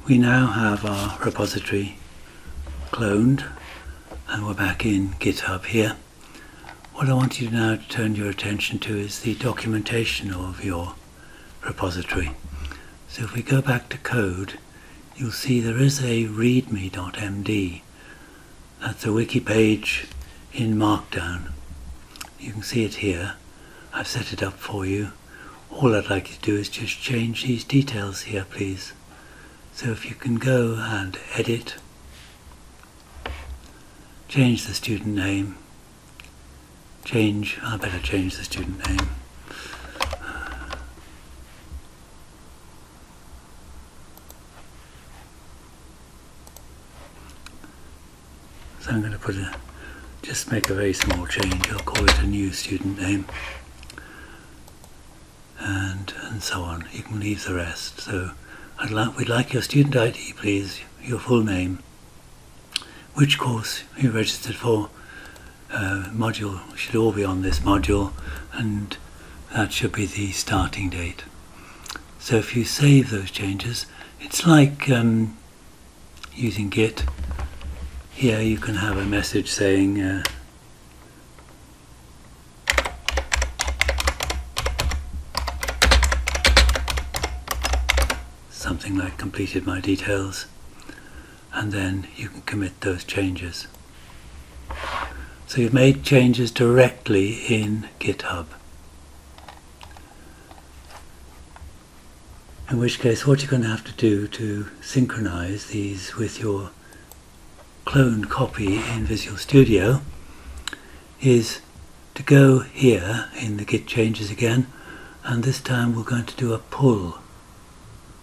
We now have our repository cloned and we're back in GitHub here. What I want you now to turn your attention to is the documentation of your repository. So if we go back to code, you'll see there is a readme.md. That's a wiki page in Markdown. You can see it here. I've set it up for you. All I'd like you to do is just change these details here, please. So if you can go and edit, change the student name, I better change the student name. So I'm going to just make a very small change. I'll call it a new student name, and so on. You can leave the rest. So we'd like your student ID, please, your full name, which course you registered for, module should all be on this module, and that should be the starting date. So if you save those changes, it's like using Git. Here you can have a message saying something like completed my details, and then you can commit those changes. So you've made changes directly in GitHub. In which case what you're going to have to do to synchronize these with your cloned copy in Visual Studio is to go here in the Git changes again, and this time we're going to do a pull.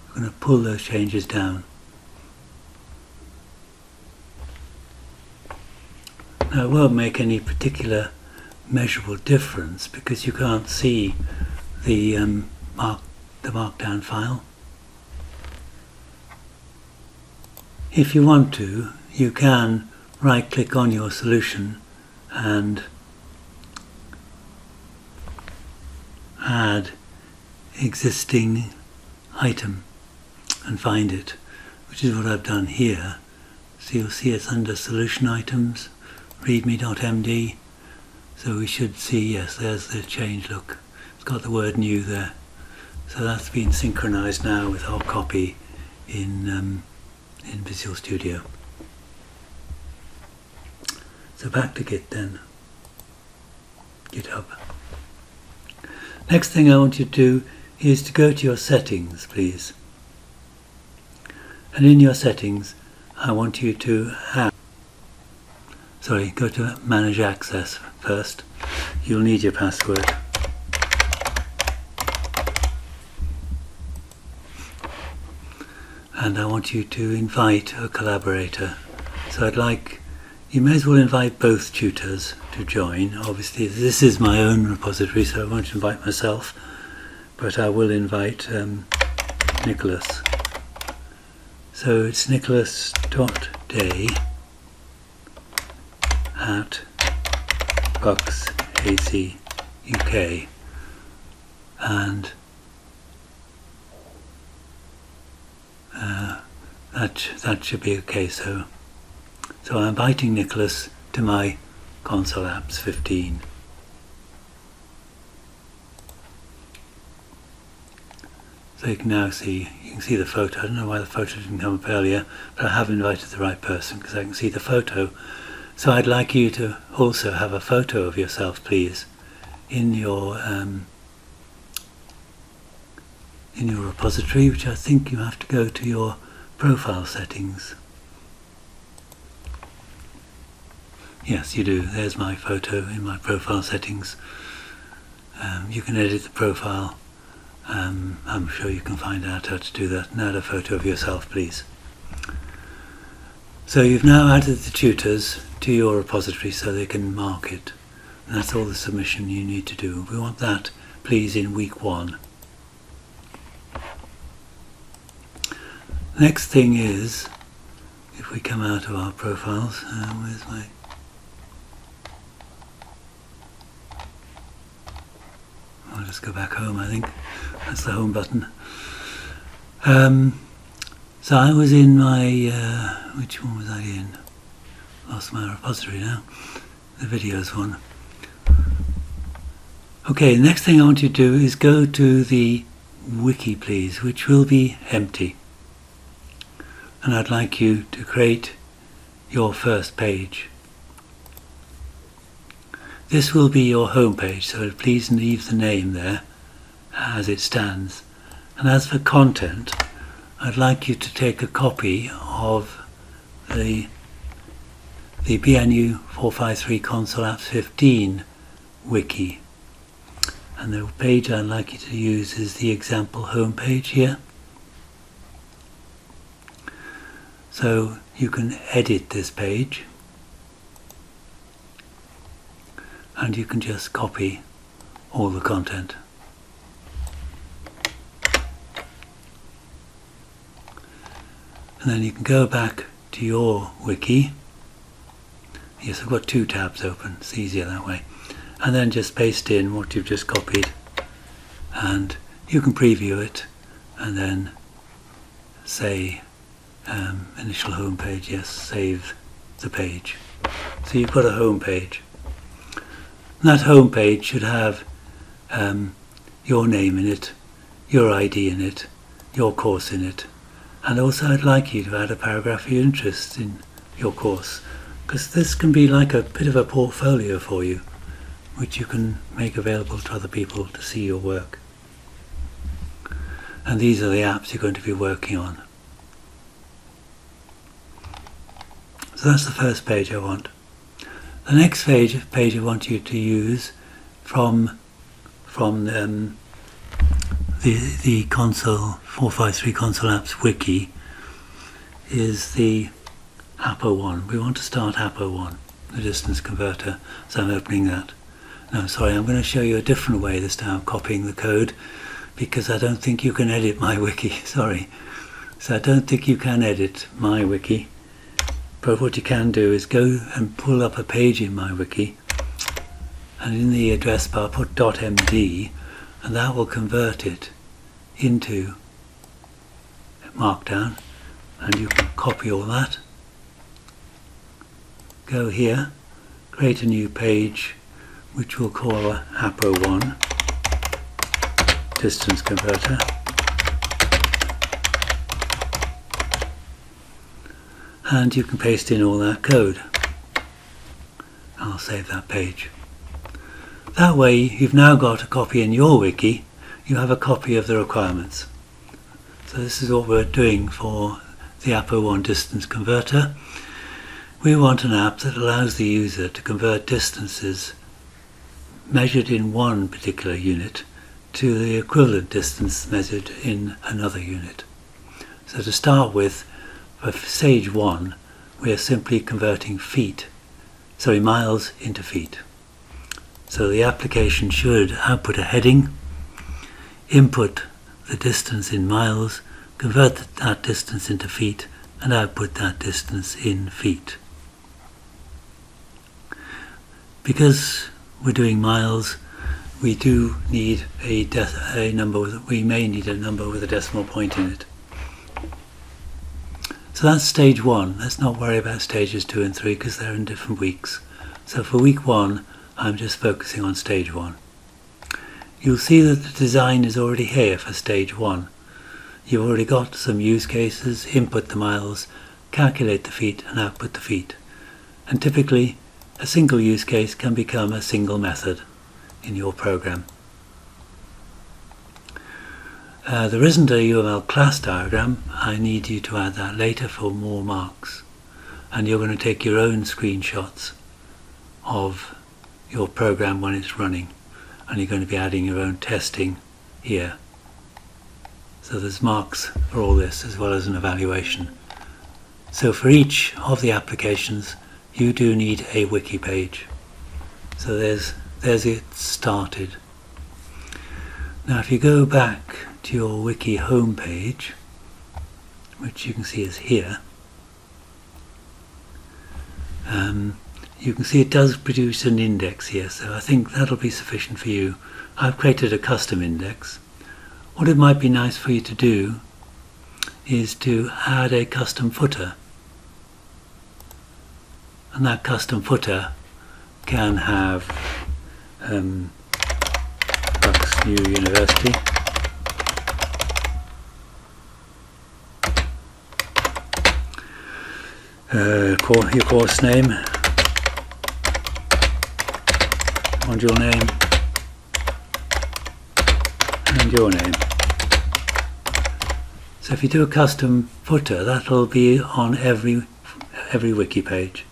We're going to pull those changes down. Now it won't make any particular measurable difference because you can't see the markdown file. If you want to, you can right click on your solution and add existing item and find it, which is what I've done here. So you'll see it's under solution items, readme.md. So we should see, yes, there's the change, look, it's got the word new there. So that's been synchronized now with our copy in Visual Studio. So back to Git then, GitHub. Next thing I want you to do is to go to your settings, please. And in your settings, I want you to go to Manage Access first. You'll need your password. And I want you to invite a collaborator. So you may as well invite both tutors to join. Obviously this is my own repository, so I won't invite myself, but I will invite Nicholas. So it's nicholas.day@bucks.ac.uk, and that should be okay. So I'm inviting Nicholas to my console apps 15. So you can now see the photo. I don't know why the photo didn't come up earlier, but I have invited the right person because I can see the photo. So I'd like you to also have a photo of yourself, please, in your repository, which I think you have to go to your profile settings. Yes, you do. There's my photo in my profile settings. You can edit the profile. I'm sure you can find out how to do that. And add a photo of yourself, please. So you've now added the tutors to your repository so they can mark it. And that's all the submission you need to do. We want that, please, in week 1. Next thing is, if we come out of our profiles, where's my... I'll just go back home, I think. That's the home button. So I was in my, which one was I in? Lost my repository now, the videos one. Okay, the next thing I want you to do is go to the wiki, please, which will be empty. And I'd like you to create your first page. This will be your home page, so please leave the name there as it stands. And as for content, I'd like you to take a copy of the BNU 453 Console Apps 15 wiki. And the page I'd like you to use is the example home page here. So you can edit this page, and you can just copy all the content. And then you can go back to your wiki. Yes, I've got two tabs open, it's easier that way. And then just paste in what you've just copied, and you can preview it and then say initial home page, yes, save the page. So you've got a home page. And that home page should have your name in it, your ID in it, your course in it. And also I'd like you to add a paragraph of your interest in your course, because this can be like a bit of a portfolio for you, which you can make available to other people to see your work. And these are the apps you're going to be working on. So that's the first page I want. The next page I want you to use from the console 453 console apps wiki is the App01. We want to start App01 the Distance Converter. So I'm opening that. No, sorry, I'm going to show you a different way this time of copying the code, because I don't think you can edit my wiki. Sorry. So I don't think you can edit my wiki. But what you can do is go and pull up a page in my wiki, and in the address bar put .md, and that will convert it into Markdown, and you can copy all that. Go here, create a new page which we'll call App01 Distance Converter. And you can paste in all that code. I'll save that page. That way you've now got a copy in your wiki, you have a copy of the requirements. So this is what we're doing for the App01 Distance Converter. We want an app that allows the user to convert distances measured in one particular unit to the equivalent distance measured in another unit. So to start with, for stage 1, we are simply converting miles into feet. So the application should output a heading, input the distance in miles, convert that distance into feet, and output that distance in feet. Because we're doing miles, we do need a number. We may need a number with a decimal point in it. So that's stage 1. Let's not worry about stages 2 and 3 because they're in different weeks. So for week 1, I'm just focusing on stage 1. You'll see that the design is already here for stage 1. You've already got some use cases, input the miles, calculate the feet and output the feet. And typically a single use case can become a single method in your program. There isn't a UML class diagram. I need you to add that later for more marks. And you're going to take your own screenshots of your program when it's running. And you're going to be adding your own testing here. So there's marks for all this as well as an evaluation. So for each of the applications you do need a wiki page. So there's it started. Now if you go back to your wiki home page, which you can see is here, you can see it does produce an index here, so I think that'll be sufficient for you. I've created a custom index. What it might be nice for you to do is to add a custom footer. And that custom footer can have Bucks New University, your course name, module name, and your name. So if you do a custom footer, that'll be on every wiki page.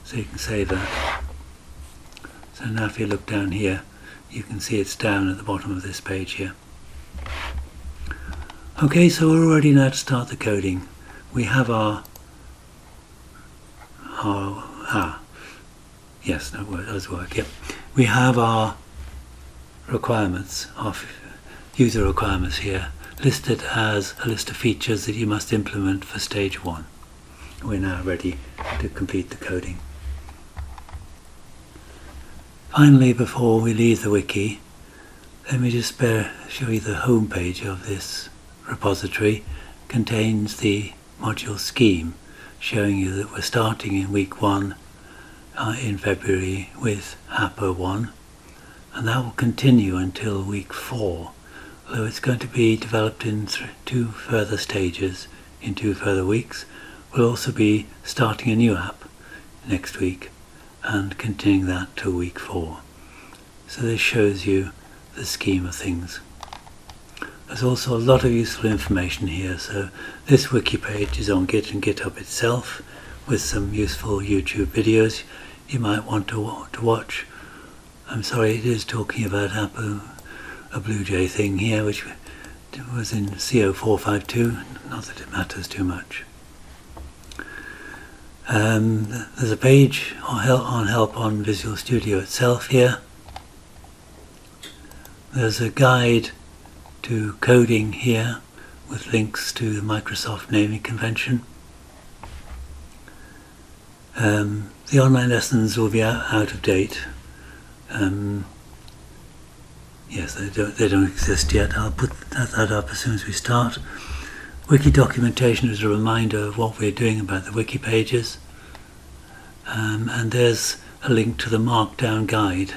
So you can save that. So now if you look down here, you can see it's down at the bottom of this page here. Okay, so we're ready now to start the coding. We have yep. We have our requirements, our user requirements here, listed as a list of features that you must implement for stage 1. We're now ready to complete the coding. Finally, before we leave the wiki, let me just show you the home page of this repository. Contains the module scheme, showing you that we're starting in week 1 in February with App01, and that will continue until week 4, although it's going to be developed in 2 further stages in 2 further weeks. We'll also be starting a new app next week and continuing that till week 4. So this shows you the scheme of things. There's also a lot of useful information here. So this wiki page is on Git and GitHub itself, with some useful YouTube videos you might want to watch. I'm sorry, it is talking about a BlueJ thing here, which was in CO452, not that it matters too much. There's a page on help on Visual Studio itself here. There's a guide to coding here with links to the Microsoft naming convention. The online lessons will be out of date. Yes, they don't exist yet. I'll put that up as soon as we start. Wiki documentation is a reminder of what we're doing about the wiki pages. And there's a link to the Markdown guide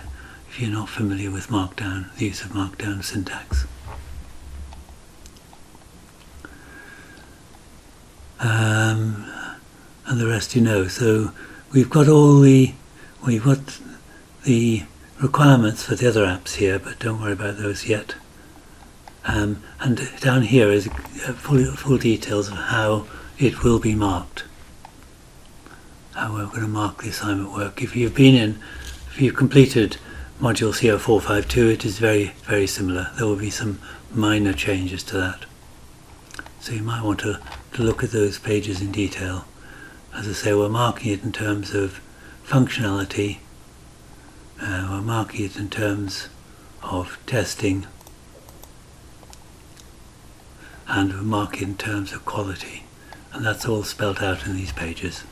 if you're not familiar with Markdown, the use of Markdown syntax. And the rest you know. So we've got the requirements for the other apps here, but don't worry about those yet. And down here is full details of how it will be marked, how we're going to mark the assignment work. If you've completed module CO452, it is very, very similar. There will be some minor changes to that. So you might want to look at those pages in detail. As I say, we're marking it in terms of functionality, we're marking it in terms of testing, and we're marking it in terms of quality. And that's all spelled out in these pages.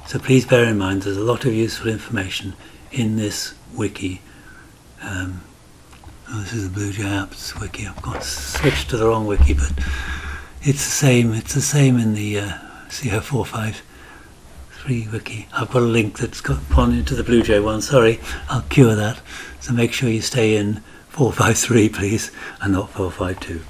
So please bear in mind there's a lot of useful information in this wiki. This is the BlueJ Apps wiki. I've got switched to the wrong wiki, but it's the same in the CO453 wiki. I've got a link that's gone into the BlueJ one. Sorry, I'll cure that. So make sure you stay in 453, please, and not 452.